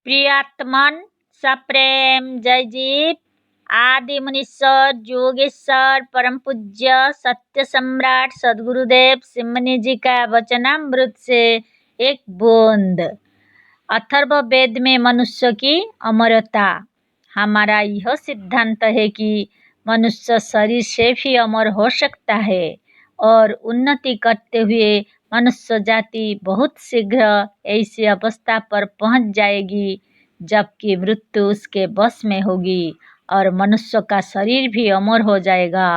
प्रियात्मन सप्रेम जय जीव आदि मुनीश्वर योगेश्वर परम पूज्य सत्य सम्राट सदगुरुदेव सिमनी जी का वचनामृत से एक बूंद। अथर्ववेद में मनुष्य की अमरता। हमारा यह सिद्धांत है कि मनुष्य शरीर से भी अमर हो सकता है और उन्नति करते हुए मनुष्य जाति बहुत शीघ्र ऐसी अवस्था पर पहुंच जाएगी जबकि मृत्यु उसके बस में होगी और मनुष्य का शरीर भी अमर हो जाएगा।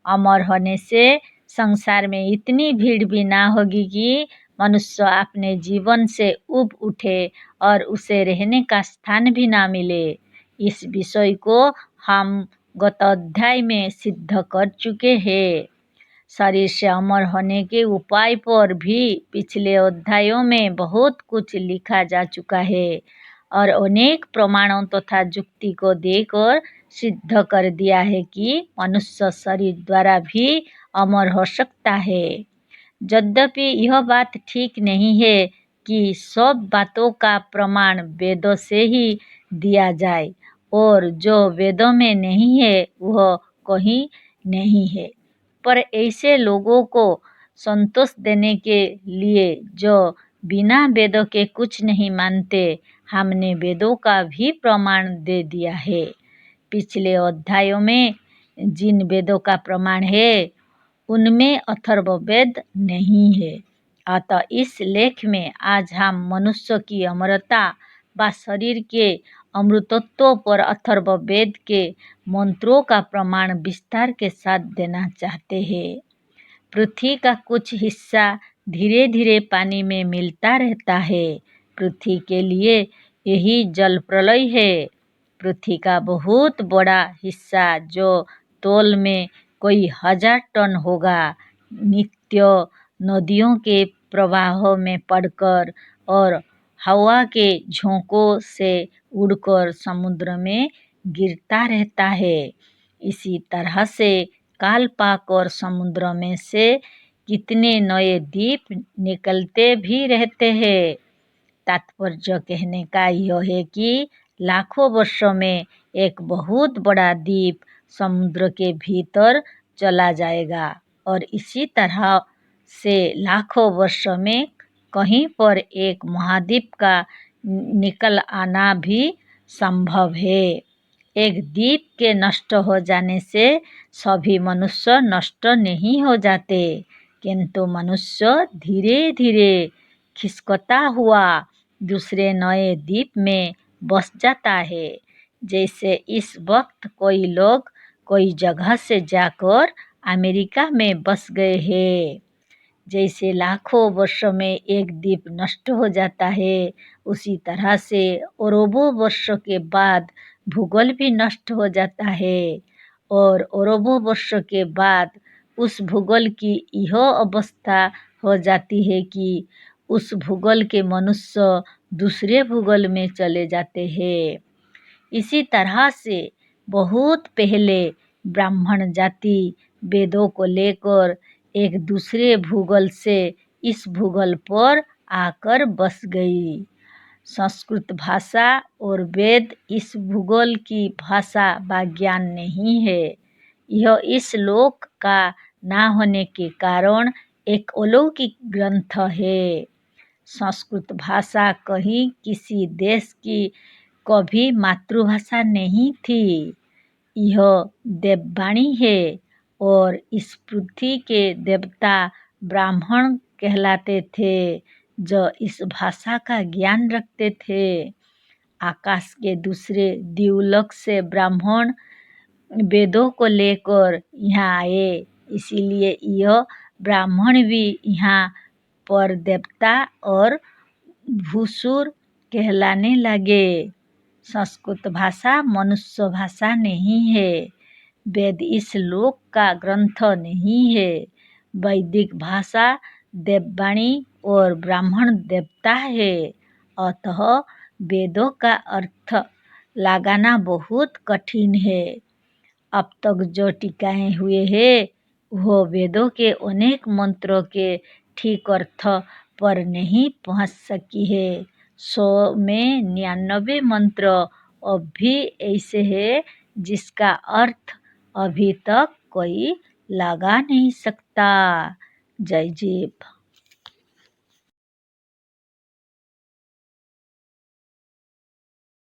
अमर होने से संसार में इतनी भीड़ भी ना होगी कि मनुष्य अपने जीवन से उब उठे और उसे रहने का स्थान भी ना मिले। इस विषय को हम गत अध्याय में सिद्ध कर चुके हैं। शरीर से अमर होने के उपाय पर भी पिछले अध्यायों में बहुत कुछ लिखा जा चुका है और अनेक प्रमाणों तथा युक्ति को देकर सिद्ध कर दिया है कि मनुष्य शरीर द्वारा भी अमर हो सकता है। यद्यपि यह बात ठीक नहीं है कि सब बातों का प्रमाण वेदों से ही दिया जाए और जो वेदों में नहीं है वह कहीं नहीं है, पर ऐसे लोगों को संतोष देने के लिए जो बिना वेदों के कुछ नहीं मानते, हमने वेदों का भी प्रमाण दे दिया है। पिछले अध्यायों में जिन वेदों का प्रमाण है उनमें अथर्ववेद नहीं है। अतः इस लेख में आज हम मनुष्य की अमरता व शरीर के अमृतत्व पर अथर्ववेद के मंत्रों का प्रमाण विस्तार के साथ देना चाहते हैं। पृथ्वी का कुछ हिस्सा धीरे धीरे पानी में मिलता रहता है। पृथ्वी के लिए यही जल प्रलय है। पृथ्वी का बहुत बड़ा हिस्सा जो तौल में कोई 1000 टन होगा, नित्य नदियों के प्रवाह में पड़कर और हवा के झोंकों से उड़कर समुद्र में गिरता रहता है। इसी तरह से काल पाक और समुद्र में से कितने नए द्वीप निकलते भी रहते हैं। तात्पर्य कहने का यह है कि लाखों वर्षों में एक बहुत बड़ा द्वीप समुद्र के भीतर चला जाएगा और इसी तरह से लाखों वर्षों में कहीं पर एक महाद्वीप का निकल आना भी संभव है। एक द्वीप के नष्ट हो जाने से सभी मनुष्य नष्ट नहीं हो जाते, किंतु मनुष्य धीरे धीरे खिसकता हुआ दूसरे नए द्वीप में बस जाता है। जैसे इस वक्त कोई लोग कोई जगह से जाकर अमेरिका में बस गए हैं। जैसे लाखों वर्षों में एक द्वीप नष्ट हो जाता है, उसी तरह से अरबों वर्षों के बाद भूगोल भी नष्ट हो जाता है और अरबों वर्षों के बाद उस भूगोल की यह अवस्था हो जाती है कि उस भूगोल के मनुष्य दूसरे भूगोल में चले जाते हैं। इसी तरह से बहुत पहले ब्राह्मण जाति वेदों को लेकर एक दूसरे भूगोल से इस भूगोल पर आकर बस गई। संस्कृत भाषा और वेद इस भूगोल की भाषा व ज्ञान नहीं है। यह इस लोक का ना होने के कारण एक अलौकिक ग्रंथ है। संस्कृत भाषा कहीं किसी देश की कभी मातृभाषा नहीं थी। यह देववाणी है और इस पृथ्वी के देवता ब्राह्मण कहलाते थे जो इस भाषा का ज्ञान रखते थे। आकाश के दूसरे द्युलोक से ब्राह्मण वेदों को लेकर यहाँ आए, इसीलिए यह ब्राह्मण भी यहाँ पर देवता और भूसुर कहलाने लगे। संस्कृत भाषा मनुष्य भाषा नहीं है। वेद इस लोक का ग्रंथ नहीं है। वैदिक भाषा देववाणी और ब्राह्मण देवता है। अतः वेदों का अर्थ लगाना बहुत कठिन है। अब तक जो टीकाएं हुए हैं वो वेदों के अनेक मंत्रों के ठीक अर्थ पर नहीं पहुंच सकी है। 100 में 99 मंत्र अब भी ऐसे है जिसका अर्थ अभी तक कोई लगा नहीं सकता। जय जीव।